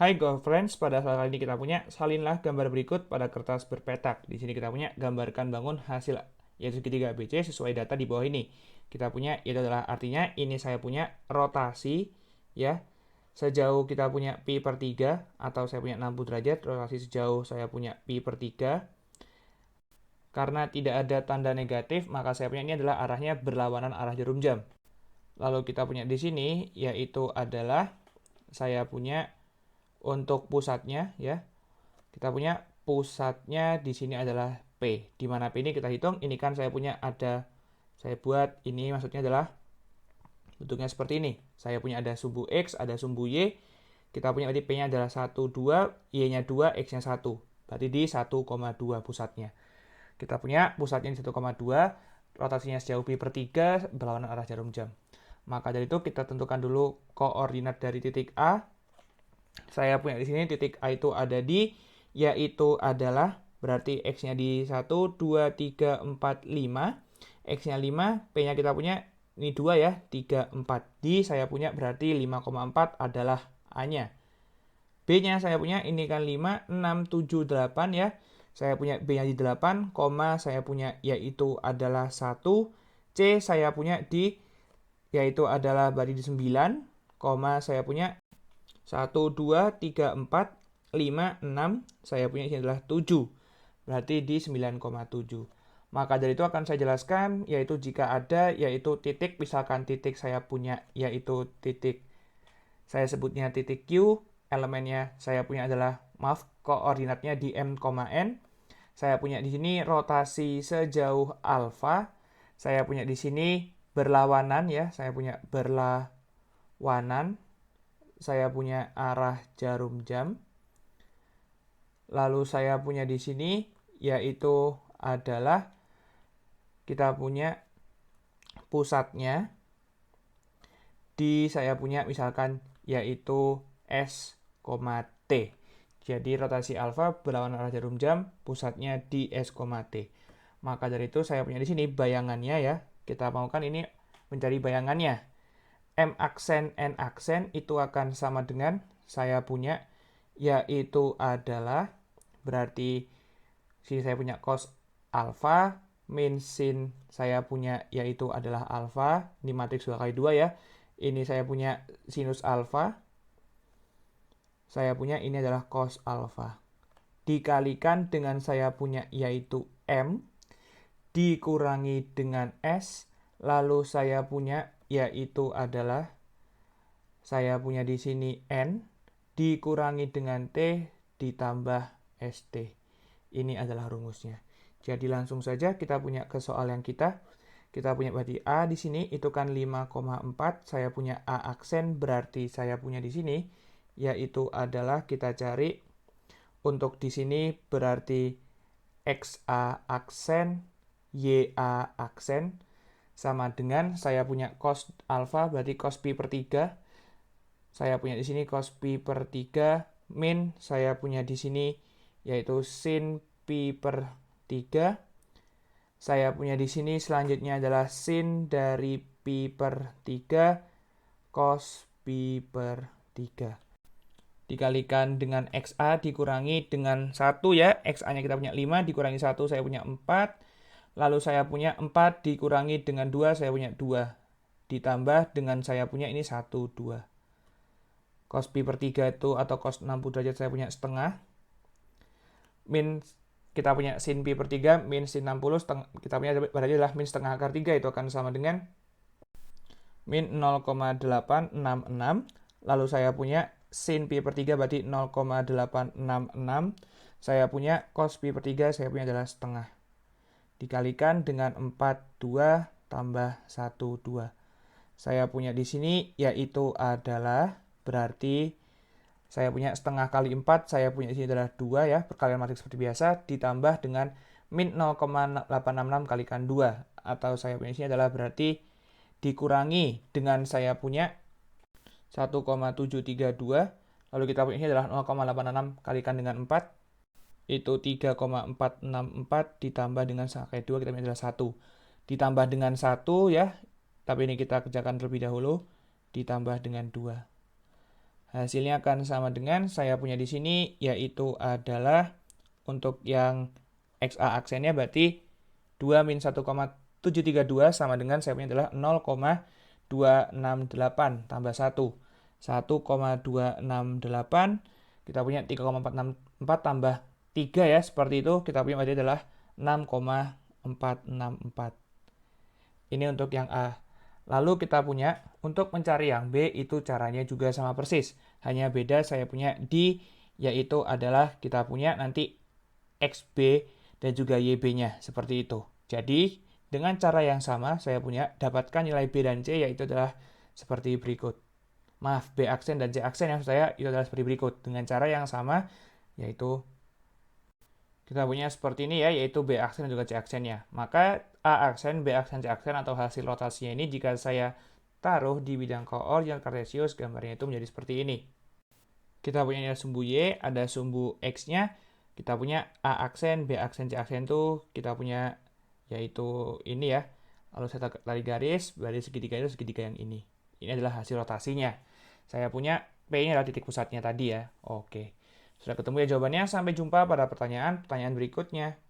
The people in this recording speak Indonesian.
Hai GoFriends, pada saat kali ini kita punya salinlah gambar berikut pada kertas berpetak. Di sini kita punya gambarkan bangun hasil yaitu segitiga ABC sesuai data di bawah ini. Kita punya itu adalah artinya ini saya punya rotasi ya. Sejauh kita punya pi per 3 atau saya punya 60 derajat, rotasi sejauh saya punya pi per 3. Karena tidak ada tanda negatif, maka saya punya ini adalah arahnya berlawanan arah jarum jam. Lalu kita punya di sini yaitu adalah saya punya untuk pusatnya ya. Kita punya pusatnya di sini adalah P. Di mana P ini kita hitung, ini kan saya punya saya buat ini maksudnya adalah bentuknya seperti ini. Saya punya ada sumbu X, ada sumbu Y. Kita punya berarti P-nya adalah 1, 2, Y-nya 2, X-nya 1. Berarti di 1,2 pusatnya. Kita punya pusatnya di 1,2, rotasinya sejauh pi per 3 berlawanan arah jarum jam. Maka dari itu kita tentukan dulu koordinat dari titik A. Saya punya di sini titik A itu ada di, yaitu adalah berarti X-nya di 1, 2, 3, 4, 5. X-nya 5, P-nya kita punya ini 2 ya, 3, 4. Di saya punya berarti 5,4 adalah A-nya. B-nya saya punya ini kan 5, 6, 7, 8 ya. Saya punya B-nya di 8, saya punya yaitu adalah 1. C saya punya di yaitu adalah berarti di 9, saya punya 1, 2, 3, 4, 5, 6. Saya punya ini adalah 7. Berarti di 9,7. Maka dari itu akan saya jelaskan, yaitu jika ada, yaitu titik, misalkan titik saya punya, yaitu titik, saya sebutnya titik Q, elemennya saya punya adalah, koordinatnya di M, N. Saya punya di sini rotasi sejauh alfa. Saya punya di sini berlawanan ya, saya punya berlawanan. Saya punya arah jarum jam. Lalu saya punya di sini yaitu adalah kita punya pusatnya di saya punya misalkan yaitu S, T. Jadi rotasi alfa berlawanan arah jarum jam, pusatnya di S, T. Maka dari itu saya punya di sini bayangannya ya. Kita maukan ini mencari bayangannya. M aksen, N aksen itu akan sama dengan saya punya yaitu adalah berarti sini saya punya cos alfa min sin saya punya yaitu adalah alfa, ini matriks 2 kali 2 ya. Ini saya punya sinus alfa. Saya punya ini adalah cos alfa. Dikalikan dengan saya punya yaitu M dikurangi dengan S, lalu saya punya yaitu adalah saya punya di sini N dikurangi dengan T ditambah ST. Ini adalah rumusnya. Jadi langsung saja kita punya ke soal yang kita punya berarti A di sini itu kan 5,4. Saya punya A aksen berarti saya punya di sini yaitu adalah kita cari untuk di sini berarti XA aksen, YA aksen sama dengan saya punya cos alfa berarti cos pi per 3. Saya punya di sini cos pi per 3 min saya punya di sini yaitu sin pi per 3. Saya punya di sini selanjutnya adalah sin dari pi per 3 cos pi per 3. Dikalikan dengan XA dikurangi dengan 1 ya. XA-nya kita punya 5 dikurangi 1 saya punya 4. Lalu saya punya 4 dikurangi dengan 2 saya punya 2. Ditambah dengan saya punya ini 1, 2. Cos pi per 3 itu atau cos 60 derajat saya punya setengah. Min kita punya sin pi per 3 min sin 60 kita punya berarti adalah min setengah akar 3 itu akan sama dengan min 0,866. Lalu saya punya sin pi per 3 berarti 0,866. Saya punya cos pi per 3 saya punya adalah setengah. Dikalikan dengan 4, 2 tambah 1, 2. Saya punya di sini yaitu adalah berarti saya punya setengah kali 4, saya punya di sini adalah 2 ya, perkalian matriks seperti biasa, ditambah dengan min 0,866 kalikan 2. Atau saya punya di sini adalah berarti dikurangi dengan saya punya 1,732. Lalu kita punya ini adalah 0,866 kalikan dengan 4. Itu 3,464 ditambah dengan kali 2 kita punya adalah 1. Ditambah dengan 1 ya, tapi ini kita kerjakan terlebih dahulu, ditambah dengan 2. Hasilnya akan sama dengan saya punya di sini, yaitu adalah untuk yang XA aksennya berarti 2 min 1,732 sama dengan saya punya adalah 0,268 tambah 1. 1,268, kita punya 3,464 tambah 3 ya, seperti itu. Kita punya berarti adalah 6,464. Ini untuk yang A. Lalu kita punya untuk mencari yang B itu caranya juga sama persis. Hanya beda saya punya D yaitu adalah kita punya nanti XB dan juga YB-nya seperti itu. Jadi dengan cara yang sama saya punya dapatkan nilai B dan C yaitu adalah seperti berikut. Maaf, B aksen dan C aksen yang saya itu adalah seperti berikut. Dengan cara yang sama yaitu kita punya seperti ini ya, yaitu B aksen dan juga C aksennya. Maka A aksen, B aksen, C aksen atau hasil rotasinya ini jika saya taruh di bidang koordinat kartesius, gambarnya itu menjadi seperti ini. Kita punya ada sumbu Y, ada sumbu X-nya, kita punya A aksen, B aksen, C aksen itu kita punya yaitu ini ya. Lalu saya tarik garis, berarti segitiga itu segitiga yang ini. Ini adalah hasil rotasinya. Saya punya P-nya adalah titik pusatnya tadi ya. Oke. Sudah ketemu ya jawabannya. Sampai jumpa pada pertanyaan berikutnya.